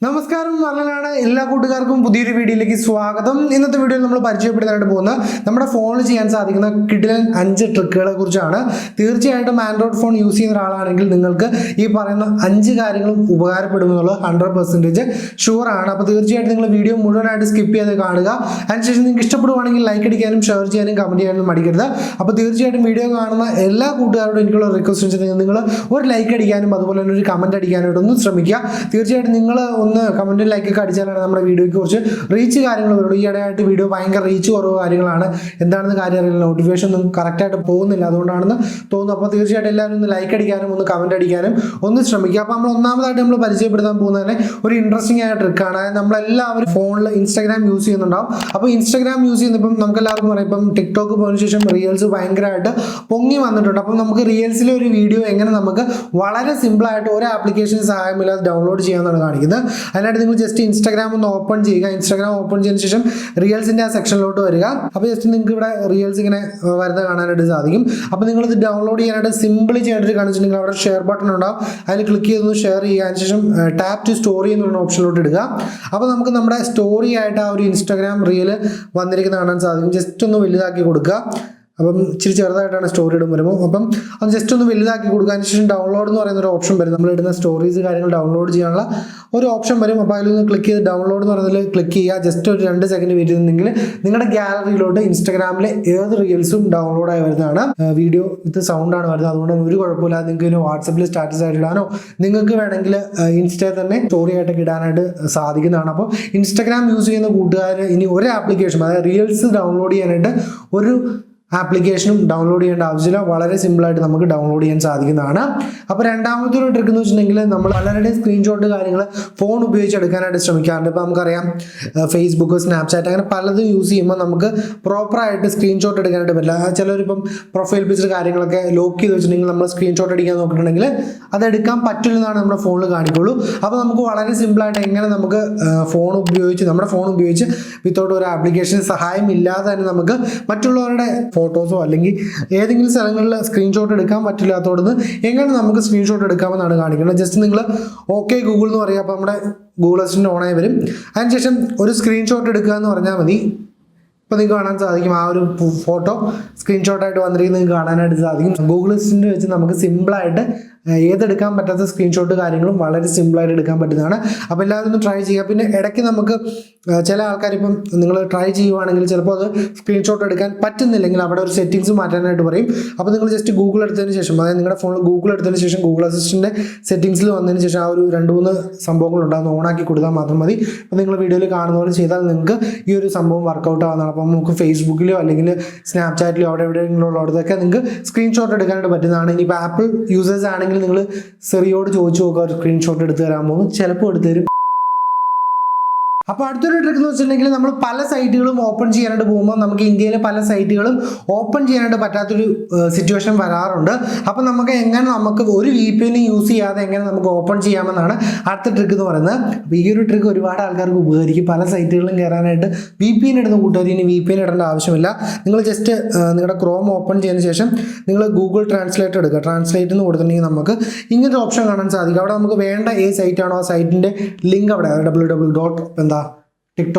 നമസ്കാരം, നല്ലതാണ്. എല്ലാ കൂട്ടുകാർക്കും പുതിയൊരു വീഡിയോയിലേക്ക് സ്വാഗതം. ഇന്നത്തെ വീഡിയോയിൽ നമ്മൾ പരിചയപ്പെടുത്താനായിട്ട് പോകുന്ന നമ്മുടെ ഫോണിൽ ചെയ്യാൻ സാധിക്കുന്ന കിടിലൻ 5 ട്രിക്കുകളെ കുറിച്ചാണ്. തീർച്ചയായിട്ടും ആൻഡ്രോയിഡ് ഫോൺ യൂസ് ചെയ്യുന്ന ഒരാളാണെങ്കിൽ നിങ്ങൾക്ക് ഈ പറയുന്ന 5 കാര്യങ്ങളും ഉപകാരപ്പെടുമെന്നുള്ളത് 100% ഷുവറാണ്. അപ്പോൾ തീർച്ചയായിട്ടും നിങ്ങൾ വീഡിയോ മുഴുവനായിട്ട് സ്കിപ്പ് ചെയ്ത് കാണുക. അതിനുശേഷം നിങ്ങൾക്ക് ഇഷ്ടപ്പെടുവാണെങ്കിൽ ലൈക്ക് അടിക്കാനും ഷെയർ ചെയ്യാനും കമൻറ്റ് ചെയ്യാനും മടിക്കരുത്. അപ്പോൾ തീർച്ചയായിട്ടും വീഡിയോ കാണുന്ന എല്ലാ കൂട്ടുകാരോടും എനിക്കുള്ള റിക്വസ്റ്റ് വെച്ചിട്ടുണ്ടെങ്കിൽ നിങ്ങൾ ഒരു ലൈക്ക് അടിക്കാനും അതുപോലെ തന്നെ ഒരു കമൻറ്റ് അടിക്കാനായിട്ടൊന്നും ശ്രമിക്കുക. തീർച്ചയായിട്ടും നിങ്ങൾ കമൻറ്റിൽ ലൈക്കൊക്കെ അടിച്ചാലാണ് നമ്മുടെ വീഡിയോയ്ക്ക് കുറച്ച് റീച്ച് കാര്യങ്ങൾ വരുള്ളൂ. ഈ ഇടയായിട്ട് വീഡിയോ ഭയങ്കര റീച്ച് കുറവ് കാര്യങ്ങളാണ്. എന്താണെന്ന് കാര്യം അറിയില്ല, നോട്ടിഫിക്കേഷൻ ഒന്നും കറക്റ്റായിട്ട് പോകുന്നില്ല, അതുകൊണ്ടാണെന്ന് തോന്നുന്നു. അപ്പോൾ തീർച്ചയായിട്ടും എല്ലാവരും ഒന്ന് ലൈക്ക് അടിക്കാനും ഒന്ന് കമൻറ്റ് അടിക്കാനും ഒന്ന് ശ്രമിക്കുക. അപ്പോൾ ഒന്നാമതായിട്ട് നമ്മൾ പരിചയപ്പെടുത്താൻ പോകുന്നതിന് ഒരു ഇൻട്രസ്റ്റിംഗ് ആയ ട്രിക്കാണ്. അതായത് നമ്മളെല്ലാവരും ഫോണിൽ ഇൻസ്റ്റാഗ്രാം യൂസ് ചെയ്യുന്നുണ്ടാവും. അപ്പോൾ ഇൻസ്റ്റാഗ്രാം യൂസ് ചെയ്യുന്നപ്പം നമുക്ക് എല്ലാവർക്കും പറയാം, ഇപ്പം ടിക്ടോക്ക് പോയതിനു ശേഷം റീൽസ് ഭയങ്കരമായിട്ട് പൊങ്ങി വന്നിട്ടുണ്ട്. അപ്പം നമുക്ക് റീൽസിലെ ഒരു വീഡിയോ എങ്ങനെ നമുക്ക് വളരെ സിമ്പിളായിട്ട് ഒരു ആപ്ലിക്കേഷൻ സഹായമില്ലാതെ ഡൗൺലോഡ് ചെയ്യാമെന്നാണ് കാണിക്കുന്നത്. അതിനായിട്ട് നിങ്ങൾ ജസ്റ്റ് ഇൻസ്റ്റാഗ്രാം ഒന്ന് ഓപ്പൺ ചെയ്യുക. ഇൻസ്റ്റാഗ്രാം ഓപ്പൺ ചെയ്തതിനു ശേഷം റീൽസിൻ്റെ ആ സെക്ഷനിലോട്ട് വരിക. അപ്പോൾ ജസ്റ്റ് നിങ്ങൾക്ക് ഇവിടെ റീൽസ് ഇങ്ങനെ വരുന്നത് കാണാനായിട്ട് സാധിക്കും. അപ്പോൾ നിങ്ങളിത് ഡൗൺലോഡ് ചെയ്യാനായിട്ട് സിമ്പിളി ചെയ്യാനായിട്ട് കാണിച്ചിട്ടുണ്ടെങ്കിൽ അവിടെ ഷെയർ ബട്ടൺ ഉണ്ടാവും. അതിൽ ക്ലിക്ക് ചെയ്തൊന്ന് ഷെയർ ചെയ്യുക. അതിനുശേഷം ടാപ്പ് ടു സ്റ്റോറി എന്നുള്ള ഓപ്ഷനിലോട്ട് ഇടുക. അപ്പോൾ നമുക്ക് നമ്മുടെ സ്റ്റോറി ആയിട്ട് ആ ഒരു ഇൻസ്റ്റാഗ്രാം റീൽ വന്നിരിക്കുന്നത് കാണാൻ സാധിക്കും. ജസ്റ്റ് ഒന്ന് വലുതാക്കി കൊടുക്കുക. അപ്പം ഇച്ചിരി ചെറുതായിട്ടാണ് സ്റ്റോറി ഇടും വരുമ്പോൾ. അപ്പം അത് ജസ്റ്റ് ഒന്ന് വലുതാക്കി കൊടുക്കുക. അതിനുശേഷം ഡൗൺലോഡ് എന്ന് പറയുന്ന ഒരു ഓപ്ഷൻ വരും. നമ്മൾ ഇടുന്ന സ്റ്റോറീസ് കാര്യങ്ങൾ ഡൗൺലോഡ് ചെയ്യാനുള്ള ഒരു ഓപ്ഷൻ വരും. അപ്പോൾ അതിലൊന്ന് ക്ലിക്ക് ചെയ്ത് ഡൗൺലോഡ് എന്ന് പറയുന്നതിൽ ക്ലിക്ക് ചെയ്യുക. ജസ്റ്റ് ഒരു 2 സെക്കൻഡ് വെയിറ്റ് ചെയ്തിട്ടുണ്ടെങ്കിൽ നിങ്ങളുടെ ഗാലറിയിലോട്ട് ഇൻസ്റ്റാഗ്രാമിലെ ഏത് റീൽസും ഡൗൺലോഡായി വരുന്നതാണ്. വീഡിയോ വിത്ത് സൗണ്ടാണ് വരുന്നത്, അതുകൊണ്ട് ഒരു കുഴപ്പമില്ല. നിങ്ങൾക്ക് ഇതിന് വാട്സപ്പിൽ സ്റ്റാറ്റസ് ആയിട്ട് ഇടാനോ നിങ്ങൾക്ക് വേണമെങ്കിൽ ഇൻസ്റ്റയിൽ തന്നെ സ്റ്റോറി ആയിട്ടൊക്കെ ഇടാനായിട്ട് സാധിക്കുന്നതാണ്. അപ്പോൾ ഇൻസ്റ്റാഗ്രാം യൂസ് ചെയ്യുന്ന കൂട്ടുകാർ ഇനി ഒരു ആപ്ലിക്കേഷൻ, അതായത് റീൽസ് ഡൗൺലോഡ് ചെയ്യാനായിട്ട് ഒരു ആപ്ലിക്കേഷനും ഡൗൺലോഡ് ചെയ്യേണ്ട ആവശ്യമില്ല. വളരെ സിമ്പിളായിട്ട് നമുക്ക് ഡൗൺലോഡ് ചെയ്യാൻ സാധിക്കുന്നതാണ്. അപ്പോൾ രണ്ടാമത്തെ ഒരു ട്രിക്ക് എന്ന് വെച്ചിട്ടുണ്ടെങ്കിൽ നമ്മൾ പലരുടെയും സ്ക്രീൻഷോട്ട് കാര്യങ്ങൾ ഫോൺ ഉപയോഗിച്ച് എടുക്കാനായിട്ട് ശ്രമിക്കാറുണ്ട്. ഇപ്പോൾ നമുക്കറിയാം ഫേസ്ബുക്ക്, സ്നാപ്ചാറ്റ് അങ്ങനെ പലതും യൂസ് ചെയ്യുമ്പോൾ നമുക്ക് പ്രോപ്പറായിട്ട് സ്ക്രീൻഷോട്ട് എടുക്കാനായിട്ട് പറ്റില്ല. ചിലരിപ്പം പ്രൊഫൈൽ പിക്ചർ കാര്യങ്ങളൊക്കെ ലോക്ക് ചെയ്ത് വെച്ചിട്ടുണ്ടെങ്കിൽ നമ്മൾ സ്ക്രീൻഷോട്ട് അടിക്കാൻ നോക്കിയിട്ടുണ്ടെങ്കിൽ അത് എടുക്കാൻ പറ്റില്ലെന്നാണ് നമ്മുടെ ഫോണിൽ കാണിക്കുള്ളൂ. അപ്പോൾ നമുക്ക് വളരെ സിമ്പിളായിട്ട് എങ്ങനെ നമുക്ക് നമ്മുടെ ഫോൺ ഉപയോഗിച്ച് വിത്തൗട്ട് ഒരു ആപ്ലിക്കേഷൻ സഹായം ഇല്ലാതെ തന്നെ നമുക്ക് മറ്റുള്ളവരുടെ ഫോട്ടോസോ അല്ലെങ്കിൽ ഏതെങ്കിലും സ്ഥലങ്ങളിൽ സ്ക്രീൻഷോട്ട് എടുക്കാൻ പറ്റില്ലാത്തതുകൊണ്ട് എങ്ങനെ നമുക്ക് സ്ക്രീൻഷോട്ട് എടുക്കാമെന്നാണ് കാണിക്കുന്നത്. ജസ്റ്റ് നിങ്ങൾ ഓക്കെ ഗൂഗിൾ എന്ന് പറയുക. അപ്പോൾ നമ്മുടെ ഗൂഗിൾ അസിസ്റ്റൻ്റ് ഓണായി വരും. അതിനുശേഷം ഒരു സ്ക്രീൻഷോട്ട് എടുക്കുക എന്ന് പറഞ്ഞാൽ മതി. ഇപ്പോൾ നിങ്ങൾക്ക് കാണാൻ സാധിക്കും ആ ഒരു ഫോട്ടോ സ്ക്രീൻഷോട്ടായിട്ട് വന്നിരിക്കുന്നത് നിങ്ങൾക്ക് കാണാനായിട്ട് സാധിക്കും. ഗൂഗിൾ അസിസ്റ്റൻ്റ് വെച്ച് നമുക്ക് സിമ്പിളായിട്ട് ഏതെടുക്കാൻ പറ്റാത്ത സ്ക്രീൻഷോട്ട് കാര്യങ്ങളും വളരെ സിമ്പിളായിട്ട് എടുക്കാൻ പറ്റുന്നതാണ്. അപ്പോൾ എല്ലാവരും ഒന്ന് ട്രൈ ചെയ്യുക. പിന്നെ ഇടയ്ക്ക് നമുക്ക് ചില ആൾക്കാർ ഇപ്പം നിങ്ങൾ ട്രൈ ചെയ്യുവാണെങ്കിൽ ചിലപ്പോൾ അത് സ്ക്രീൻഷോട്ട് എടുക്കാൻ പറ്റുന്നില്ലെങ്കിൽ അവിടെ ഒരു സെറ്റിങ്സ് മാറ്റാനായിട്ട് പറയും. അപ്പോൾ നിങ്ങൾ ജസ്റ്റ് ഗൂഗിൾ എടുത്തതിന് ശേഷം, അതായത് നിങ്ങളുടെ ഫോണിൽ ഗൂഗിൾ എടുത്തതിന് ശേഷം ഗൂഗിൾ അസിസ്റ്റൻ്റ് സെറ്റിങ്സിൽ വന്നതിന് ശേഷം ആ ഒരു 2-3 സംഭവങ്ങളുണ്ടാകുന്ന ഓണാക്കി കൊടുത്താൽ മാത്രം മതി. അപ്പോൾ നിങ്ങൾ വീഡിയോയിൽ കാണുന്ന പോലെ ചെയ്താൽ നിങ്ങൾക്ക് ഈ ഒരു സംഭവം വർക്കൗട്ട് ആവുന്നതാണ്. അപ്പോൾ നമുക്ക് ഫേസ്ബുക്കിലോ അല്ലെങ്കിൽ സ്നാപ്ചാറ്റിലോ അവിടെ എവിടെയെങ്കിലും ഉള്ളിടത്തൊക്കെ നിങ്ങൾക്ക് സ്ക്രീൻഷോട്ട് എടുക്കാനായിട്ട് പറ്റുന്നതാണ്. ഇനിയിപ്പോൾ ആപ്പിൾ യൂസേഴ്സ് ആണെങ്കിൽ നിങ്ങൾ സെറിയോട് ചോദിച്ചു നോക്കുക, ഒരു സ്ക്രീൻഷോട്ട് എടുത്ത് തരാമോ, ചിലപ്പോൾ എടുത്തു തരും. അപ്പോൾ അടുത്തൊരു ട്രിക്ക് എന്ന് വെച്ചിട്ടുണ്ടെങ്കിൽ നമ്മൾ പല സൈറ്റുകളും ഓപ്പൺ ചെയ്യാനായിട്ട് പോകുമ്പോൾ നമുക്ക് ഇന്ത്യയിലെ പല സൈറ്റുകളും ഓപ്പൺ ചെയ്യാനായിട്ട് പറ്റാത്തൊരു സിറ്റുവേഷൻ വരാറുണ്ട്. അപ്പോൾ നമുക്ക് ഒരു VPN യൂസ് ചെയ്യാതെ എങ്ങനെ നമുക്ക് ഓപ്പൺ ചെയ്യാമെന്നാണ് അടുത്ത ട്രിക്ക് എന്ന് പറയുന്നത്. അപ്പോൾ ഈ ഒരു ട്രിക്ക് ഒരുപാട് ആൾക്കാർക്ക് ഉപകരിക്കും. പല സൈറ്റുകളിലും കയറാനായിട്ട് VPN ഇടുന്ന കൂട്ടുകാർ ഇനി VPN ഇടേണ്ട ആവശ്യമില്ല. നിങ്ങൾ ജസ്റ്റ് നിങ്ങളുടെ ക്രോം ഓപ്പൺ ചെയ്തതിന് ശേഷം നിങ്ങൾ ഗൂഗിൾ ട്രാൻസ്ലേറ്റ് എടുക്കുക. ട്രാൻസ്ലേറ്റ് എന്ന് കൊടുത്തിട്ടുണ്ടെങ്കിൽ നമുക്ക് ഇങ്ങനത്തെ ഓപ്ഷൻ കാണാൻ സാധിക്കും. അവിടെ നമുക്ക് വേണ്ട ഏത് സൈറ്റാണോ ആ സൈറ്റിൻ്റെ ലിങ്ക് അവിടെ www.tiktok.com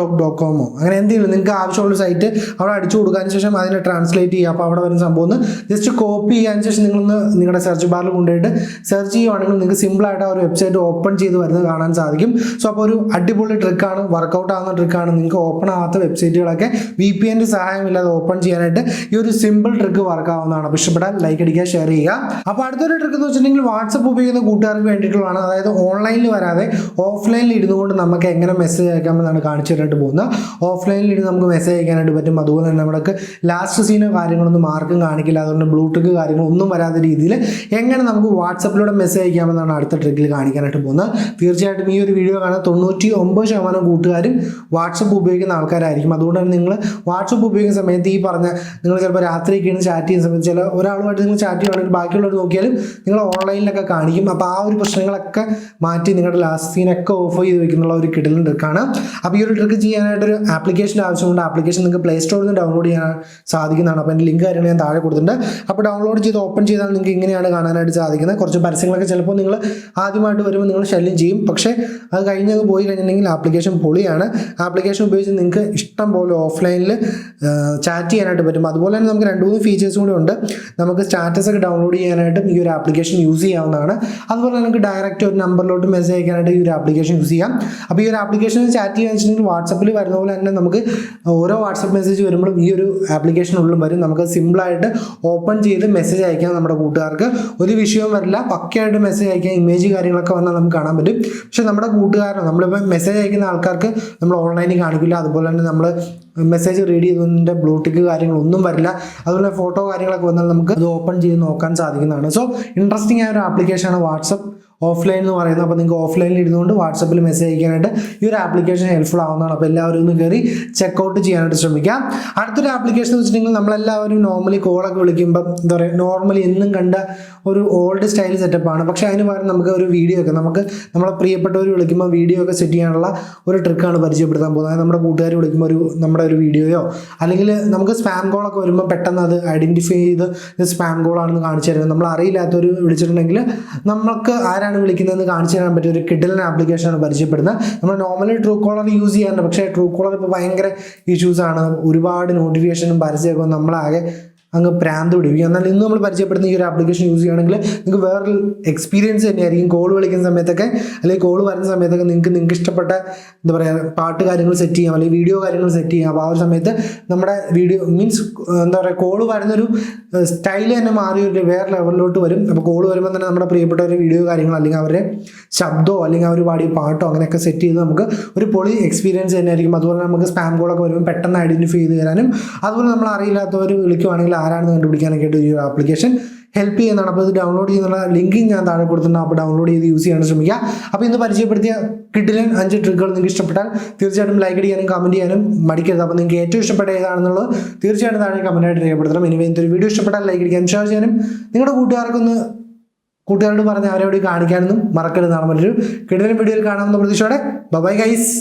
അങ്ങനെ എന്തെങ്കിലും നിങ്ങൾക്ക് ആവശ്യമുള്ള സൈറ്റ് അവിടെ അടിച്ചു കൊടുക്കാൻ ശേഷം അതിനെ ട്രാൻസ്ലേറ്റ് ചെയ്യുക. അപ്പോൾ അവിടെ വരുന്ന സംഭവം ഒന്ന് ജസ്റ്റ് കോപ്പി ചെയ്യാൻ ശേഷം നിങ്ങളൊന്ന് നിങ്ങളുടെ സെർച്ച് ബാറിൽ കൊണ്ടുപോയിട്ട് സെർച്ച് ചെയ്യുവാണെങ്കിൽ നിങ്ങൾക്ക് സിമ്പിളായിട്ട് ആ ഒരു വെബ്സൈറ്റ് ഓപ്പൺ ചെയ്ത് വരുന്നത് കാണാൻ സാധിക്കും. സോ അപ്പോൾ ഒരു അടിപൊളി ട്രിക്കാണ്, വർക്കൗട്ട് ആകുന്ന ട്രിക്കാണ്. നിങ്ങൾക്ക് ഓപ്പൺ ആകാത്ത വെബ്സൈറ്റുകളൊക്കെ VPN സഹായമില്ലാതെ ഓപ്പൺ ചെയ്യാനായിട്ട് ഈ ഒരു സിമ്പിൾ ട്രിക്ക് വർക്ക് ആവുന്നതാണ്. അപ്പോൾ ഇഷ്ടപ്പെട്ടാൽ ലൈക്ക് അടിക്കുക, ഷെയർ ചെയ്യുക. അപ്പോൾ അടുത്തൊരു ട്രിക്ക് എന്ന് വെച്ചിട്ടുണ്ടെങ്കിൽ വാട്സപ്പ് ഉപയോഗിക്കുന്ന കൂട്ടുകാർക്ക് വേണ്ടിയിട്ടുള്ളതാണ്. അതായത് ഓൺലൈനിൽ വരാതെ ഓഫ്ലൈനിൽ ഇരുന്നുകൊണ്ട് നമുക്ക് എങ്ങനെ മെസ്സേജ് അയക്കാമെന്നാണ് കാണിച്ചിട്ട് പോകുന്നത്. ഓഫ്ലൈനിൽ ഇരുന്ന് നമുക്ക് മെസ്സേജ് അയക്കാനായിട്ട് പറ്റും. അതുപോലെ തന്നെ നമുക്ക് ലാസ്റ്റ് സീനോ കാര്യങ്ങളൊന്നും മാർക്കും കാണിക്കില്ല. അതുകൊണ്ട് ബ്ലൂടൂത്ത് കാര്യങ്ങളൊന്നും വരാത്ത രീതിയിൽ എങ്ങനെ നമുക്ക് വാട്സപ്പിലൂടെ മെസ്സേജ് അയക്കാമെന്നാണ് അടുത്ത ട്രിക്കിൽ കാണിക്കാനായിട്ട് പോകുന്നത്. തീർച്ചയായിട്ടും ഈ ഒരു വീഡിയോ കാണാൻ 99% കൂട്ടുകാരും വാട്സപ്പ് ഉപയോഗിക്കുന്ന ആൾക്കാരായിരിക്കും. അതുകൊണ്ട് തന്നെ നിങ്ങൾ വാട്സപ്പ് ഉപയോഗിക്കുന്ന സമയത്ത് ഈ പറഞ്ഞ നിങ്ങൾ ചിലപ്പോൾ രാത്രിയൊക്കെ ഇരുന്ന് ചാറ്റ് ചെയ്യുന്ന സമയത്ത് ഒരാളുമായിട്ട് നിങ്ങൾ ചാറ്റ് ചെയ്യുകയാണെങ്കിൽ ബാക്കിയുള്ളവർ നോക്കിയാലും നിങ്ങൾ ഓൺലൈനിലൊക്കെ കാണിക്കും. അപ്പോൾ ആ ഒരു പ്രശ്നങ്ങളൊക്കെ മാറ്റി നിങ്ങളുടെ ലാസ്റ്റ് സീനൊക്കെ ഓഫ് ചെയ്ത് വെക്കുന്നുള്ള ഒരു കിടലും ട്രിക്കാണ്. അപ്പോൾ ഈ ഒരു ഒരു ട്രിക്ക് ചെയ്യാനായിട്ടൊരു ആപ്ലിക്കേഷൻ ആവശ്യമുണ്ട്. ആപ്ലിക്കേഷൻ നിങ്ങൾക്ക് പ്ലേ സ്റ്റോറിൽ നിന്ന് ഡൗൺലോഡ് ചെയ്യാൻ സാധിക്കുന്നതാണ്. അപ്പോൾ എൻ്റെ ലിങ്ക് കാര്യങ്ങൾ ഞാൻ താഴെ കൊടുത്തിട്ടുണ്ട്. അപ്പോൾ ഡൗൺലോഡ് ചെയ്ത് ഓപ്പൺ ചെയ്താൽ നിങ്ങൾക്ക് ഇങ്ങനെയാണ് കാണാനായിട്ട് സാധിക്കുന്നത്. കുറച്ച് പരസ്യങ്ങളൊക്കെ ചിലപ്പോൾ നിങ്ങൾ ആദ്യമായിട്ട് വരുമ്പോൾ നിങ്ങൾ ശല്യം ചെയ്യും. പക്ഷേ അത് കഴിഞ്ഞ് പോയി കഴിഞ്ഞിട്ടുണ്ടെങ്കിൽ ആപ്ലിക്കേഷൻ പൊളിയാണ്. ആപ്ലിക്കേഷൻ ഉപയോഗിച്ച് നിങ്ങൾക്ക് ഇഷ്ടം പോലെ ഓഫ്ലൈനിൽ ചാറ്റ് ചെയ്യാനായിട്ട് പറ്റും. അതുപോലെ തന്നെ നമുക്ക് 2-3 ഫീച്ചേഴ്സും കൂടി ഉണ്ട്. നമുക്ക് സ്റ്റാറ്റസ് ഒക്കെ ഡൗൺലോഡ് ചെയ്യാനായിട്ടും ഈ ഒരു ആപ്ലിക്കേഷൻ യൂസ് ചെയ്യാവുന്നതാണ്. അതുപോലെ നമുക്ക് ഡയറക്റ്റ് ഒരു നമ്പറിലോട്ട് മെസ്സേജ് അയക്കാനായിട്ട് ഈ ഒരു ആപ്ലിക്കേഷൻ യൂസ് ചെയ്യാം. അപ്പോൾ ഈ ഒരു ആപ്ലിക്കേഷനിൽ ചാറ്റ് ചെയ്യാൻ വെച്ചിട്ടുണ്ടെങ്കിൽ വാട്സപ്പിൽ വരുന്ന പോലെ തന്നെ നമുക്ക് ഓരോ വാട്സപ്പ് മെസ്സേജ് വരുമ്പോഴും ഈ ഒരു ആപ്ലിക്കേഷനുള്ളിൽ വരും. നമുക്ക് സിമ്പിളായിട്ട് ഓപ്പൺ ചെയ്ത് മെസ്സേജ് അയക്കാം. നമ്മുടെ കൂട്ടുകാർക്ക് ഒരു വിഷയവും വരില്ല. പക്കയായിട്ട് മെസ്സേജ് അയക്കാം. ഇമേജ് കാര്യങ്ങളൊക്കെ വന്നാൽ നമുക്ക് കാണാൻ പറ്റും. പക്ഷെ നമ്മുടെ കൂട്ടുകാരനോ നമ്മളിപ്പോൾ മെസ്സേജ് അയക്കുന്ന ആൾക്കാർക്ക് നമ്മൾ ഓൺലൈനിൽ കാണിക്കില്ല. അതുപോലെ തന്നെ നമ്മൾ മെസ്സേജ് റീഡ് ചെയ്തതിൻ്റെ ബ്ലൂടിക്ക് കാര്യങ്ങളൊന്നും വരില്ല. അതുപോലെ ഫോട്ടോ കാര്യങ്ങളൊക്കെ വന്നാൽ നമുക്ക് അത് ഓപ്പൺ ചെയ്ത് നോക്കാൻ സാധിക്കുന്നതാണ്. സോ ഇൻട്രസ്റ്റിംഗ് ആയ ഒരു ആപ്ലിക്കേഷനാണ് വാട്സപ്പ് ഓഫ്ലൈൻ എന്ന് പറയുന്നത്. അപ്പോൾ നിങ്ങൾക്ക് ഓഫ്ലൈനിൽ ഇരുന്നുകൊണ്ട് വാട്സപ്പിൽ മെസ്സേജ് അയക്കാനായിട്ട് ഈ ഒരു ആപ്ലിക്കേഷൻ ഹെൽപ്ഫുൾ ആവുന്നതാണ്. അപ്പോൾ എല്ലാവരും ഒന്ന് കയറി ചെക്കൗട്ട് ചെയ്യാനായിട്ട് ശ്രമിക്കാം. അടുത്തൊരു ആപ്ലിക്കേഷൻ എന്ന് വെച്ചിട്ടുണ്ടെങ്കിൽ നമ്മളെല്ലാവരും നോർമലി കോളൊക്കെ വിളിക്കുമ്പോൾ എന്താ പറയുക, നോർമലി എന്നും കണ്ട ഒരു ഓൾഡ് സ്റ്റൈൽ സെറ്റപ്പാണ്. പക്ഷേ അതിന് പകരം നമുക്ക് ഒരു വീഡിയോ ഒക്കെ നമ്മളെ പ്രിയപ്പെട്ടവർ വിളിക്കുമ്പോൾ വീഡിയോ ഒക്കെ സെറ്റ് ചെയ്യാനുള്ള ഒരു ട്രിക്കാണ് പരിചയപ്പെടുത്താൻ പോകുന്നത്. നമ്മുടെ കൂട്ടുകാർ വിളിക്കുമ്പോൾ നമ്മുടെ ഒരു വീഡിയോയോ അല്ലെങ്കിൽ നമുക്ക് സ്പാം കോളൊക്കെ വരുമ്പോൾ പെട്ടെന്ന് അത് ഐഡൻറ്റിഫൈ ചെയ്ത് ഇത് സ്പാം കോളാണെന്ന് കാണിച്ചു തരുന്നത്. നമ്മൾ അറിയില്ലാത്തൊരു വിളിച്ചിട്ടുണ്ടെങ്കിൽ നമുക്ക് ആരാണ് വിളിക്കുന്നതെന്ന് കാണിച്ചു തരാൻ പറ്റിയ ഒരു കിഡിലൻ ആപ്ലിക്കേഷനാണ് പരിചയപ്പെടുന്നത്. നമ്മൾ നോർമലി ട്രൂ കോളർ യൂസ് ചെയ്യാറുണ്ട്. പക്ഷേ ട്രൂ കോളർ ഇപ്പോൾ ഭയങ്കര ഇഷ്യൂസാണ്. ഒരുപാട് നോട്ടിഫിക്കേഷനും പരസ്യമൊക്കെ നമ്മളാകെ അങ്ങ് പ്രാന്ത് പിടിപ്പിക്കും. എന്നാൽ ഇന്ന് നമ്മൾ പരിചയപ്പെടുന്ന ഈ ഒരു ആപ്ലിക്കേഷൻ യൂസ് ചെയ്യുകയാണെങ്കിൽ നിങ്ങൾക്ക് വേറൊരു എക്സ്പീരിയൻസ് തന്നെയായിരിക്കും. കോൾ വിളിക്കുന്ന സമയത്തൊക്കെ അല്ലെങ്കിൽ കോൾ വരുന്ന സമയത്തൊക്കെ നിങ്ങൾക്ക് ഇഷ്ടപ്പെട്ട എന്താ പറയുക പാട്ട് കാര്യങ്ങൾ സെറ്റ് ചെയ്യാം, അല്ലെങ്കിൽ വീഡിയോ കാര്യങ്ങൾ സെറ്റ് ചെയ്യാം. അപ്പോൾ ആ ഒരു സമയത്ത് നമ്മുടെ വീഡിയോ മീൻസ് എന്താ പറയുക, കോൾ വരുന്നൊരു സ്റ്റൈൽ തന്നെ മാറി ഒരു വേറെ ലെവലിലോട്ട് വരും. അപ്പോൾ കോൾ വരുമ്പോൾ തന്നെ നമ്മുടെ പ്രിയപ്പെട്ടവരുടെ വീഡിയോ കാര്യങ്ങൾ അല്ലെങ്കിൽ അവരുടെ ശബ്ദമോ അല്ലെങ്കിൽ അവർ പാടിയ പാട്ടോ അങ്ങനെയൊക്കെ സെറ്റ് ചെയ്ത് നമുക്ക് ഒരു പൊളി എക്സ്പീരിയൻസ് തന്നെയായിരിക്കും. അതുപോലെ നമുക്ക് സ്പാം കോളൊക്കെ വരുമ്പോൾ പെട്ടെന്ന് ഐഡൻറ്റിഫൈ ചെയ്ത് തരാനും അതുപോലെ നമ്മൾ അറിയില്ലാത്തവർ വിളിക്കുവാണെങ്കിൽ ആരാണെന്ന് കണ്ടുപിടിക്കാനൊക്കെ ആയിട്ട് ഈ ഒരു ആപ്ലിക്കേഷൻ ഹെൽപ്പ് ചെയ്യുന്നതാണ്. അപ്പോൾ ഇത് ഡൗൺലോഡ് ചെയ്യുന്നുള്ള ലിങ്ക് ഞാൻ താഴെ കൊടുത്തിട്ടുണ്ട്. അപ്പോൾ ഡൗൺലോഡ് ചെയ്ത് യൂസ് ചെയ്യാൻ ശ്രമിക്കുക. അപ്പോൾ ഇന്ന് പരിചയപ്പെടുത്തിയ കിഡിലൻ 5 ട്രിക്കുകൾ നിങ്ങൾക്ക് ഇഷ്ടപ്പെട്ടാൽ തീർച്ചയായിട്ടും ലൈക്ക് ചെയ്യാനും കമൻറ്റ് ചെയ്യാനും മടിക്കരുത്. അപ്പോൾ നിങ്ങൾക്ക് ഏറ്റവും ഇഷ്ടപ്പെട്ട ഏതാണെന്നുള്ളത് തീർച്ചയായിട്ടും താഴെ കമൻറ്റായിട്ട് രേഖപ്പെടുത്തണം. ഇനി ഇതൊരു വീഡിയോ ഇഷ്ടപ്പെട്ടാൽ ലൈക്ക് അടിക്കാനും ഷെയർ ചെയ്യാനും നിങ്ങളുടെ കൂട്ടുകാരോട് പറഞ്ഞ് അവരെവിടെ കാണിക്കാനൊന്നും മറക്കരുതെന്നാണ്. മറ്റൊരു കിഡിലൻ വീഡിയോയിൽ കാണാമെന്ന പ്രതീക്ഷയോടെ ബൈ ഗൈസ്.